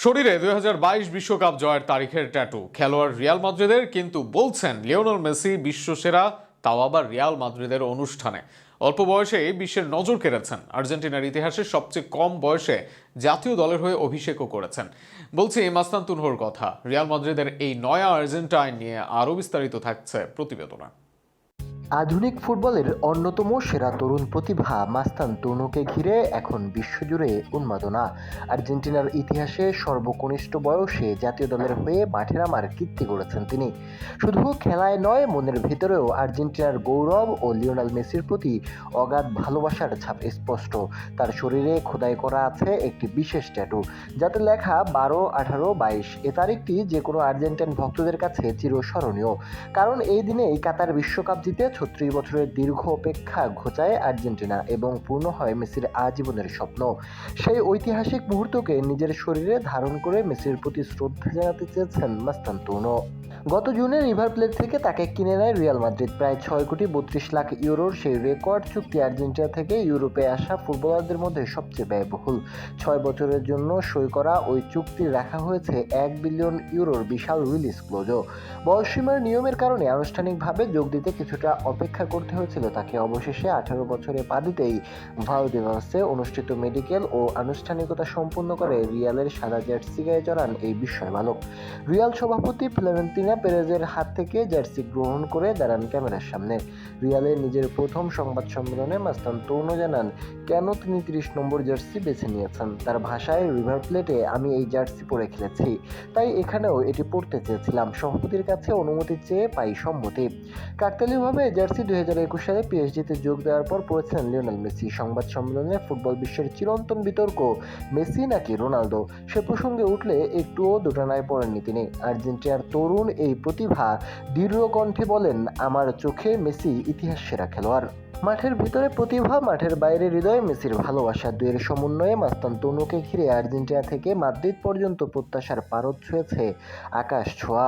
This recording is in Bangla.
শরীরে ২০২২ বিশ্বকাপ জয়ের তারিখের ট্যাটু খেলোয়াড় রিয়াল মাদ্রিদের, কিন্তু বলছেন লিওনেল মেসি বিশ্বসেরা, তাও আবার রিয়াল মাদ্রিদের অনুষ্ঠানে। অল্প বয়সে বিশ্বের নজর কেড়েছেন, আর্জেন্টিনার ইতিহাসে সবচেয়ে কম বয়সে জাতীয় দলের হয়ে অভিষেকও করেছেন। বলছি মাস্তান তুনহোর কথা। রিয়াল মাদ্রিদের এই নয়া আর্জেন্টাইন নিয়ে আরও বিস্তারিত থাকছে প্রতিবেদনে। আধুনিক ফুটবলের অন্যতম সেরা তরুণ প্রতিভা মাস্তান তুনোকে ঘিরে এখন বিশ্বজুড়ে উন্মাদনা। আর্জেন্টিনার ইতিহাসে সর্বকনিষ্ঠ বয়সে জাতীয় দলের হয়ে মাঠে নামার কীর্তি গড়েছেন তিনি। শুধু খেলায় নয়, মনের ভেতরেও আর্জেন্টিনার গৌরব ও লিওনেল মেসির প্রতি অগাধ ভালোবাসার ছাপ স্পষ্ট। তার শরীরে খোদাই করা আছে একটি বিশেষ ট্যাটু, যাতে লেখা 12, 18, 22। এ তারিখটি যে কোনো আর্জেন্টাইন ভক্তদের কাছে চিরস্মরণীয়, কারণ এই দিনেই কাতার বিশ্বকাপ জিতে 36 বছরের দীর্ঘ অপেক্ষা ঘোচায় আর্জেন্টিনা এবং পূর্ণ হয় মেসির আজীবনের স্বপ্ন। সেই ঐতিহাসিক মুহূর্তকে নিজের শরীরে ধারণ করে মেসির প্রতি শ্রদ্ধা জানাতে চেয়েছেন মাস্তান তুনো। গত জুনে রিভার প্লেট থেকে তাকে কিনে নেয় রিয়াল মাদ্রিদ। প্রায় 6,32,00,000 ইউরোর সেই রেকর্ড চুক্তি আর্জেন্টিনা থেকে ইউরোপে আসা ফুটবলারদের মধ্যে সবচেয়ে ব্যয়বহুল। 6 বছরের জন্য সই করা ওই চুক্তি রাখা হয়েছে 1 বিলিয়ন ইউরোর বিশাল রিলিজ ক্লোজও। বয়সসীমার নিয়মের কারণে আনুষ্ঠানিকভাবে যোগ দিতে কিছুটা অপেক্ষা করতে হয়েছিল তাকে। অবশেষে 18 বছরে পা দিতেই ভালদেভাসে অনুষ্ঠিত মেডিকেল ও আনুষ্ঠানিকতা সম্পন্ন করে রিয়ালের সাদা জার্সি গায়ে জড়ান এই বিস্ময় বালক। রিয়াল সভাপতি ফ্লোরেন্তিনো পেরেজের হাত থেকে জার্সি গ্রহণ করে দাঁড়ান ক্যামেরার সামনে। রিয়ালের নিজের প্রথম সংবাদ সম্মেলনে মাস্তান তুনো জানান কেন তিনি 30 নম্বর জার্সি বেছে নিয়েছেন। তার ভাষায়, রিভার প্লেটে আমি এই জার্সি পরে খেলেছি, তাই এখানেও এটি পরতে চেয়েছিলাম। সভাপতির কাছে অনুমতি চেয়ে পাই সম্মতি। কাকতালীয়ভাবে জার্সি 2021 সালে পিএসজিতে যোগ দেওয়ার পর পড়েছিলেন লিওনেল মেসি। সংবাদ সম্মেলনে ফুটবল বিশ্বের চিরন্তন বিতর্ক মেসি নাকি রোনালদো সে প্রসঙ্গে উঠলে একটুও দোটানায় পড়েননি তিনি। আর্জেন্টিনার তরুণ এই প্রতিভা দৃঢ় কণ্ঠে বলেন, আমার চোখে মেসি ইতিহাস সেরা খেলোয়াড়। মাঠের ভিতরে প্রতিভা, মাঠের বাইরে হৃদয়ে মেসির ভালোবাসা, দুয়ের সমন্বয়ে মাস্তান তুনোকে ঘিরে আর্জেন্টিনা থেকে মাদ্রিদ পর্যন্ত প্রত্যাশার পারদ ছুঁয়েছে আকাশ ছোঁয়া।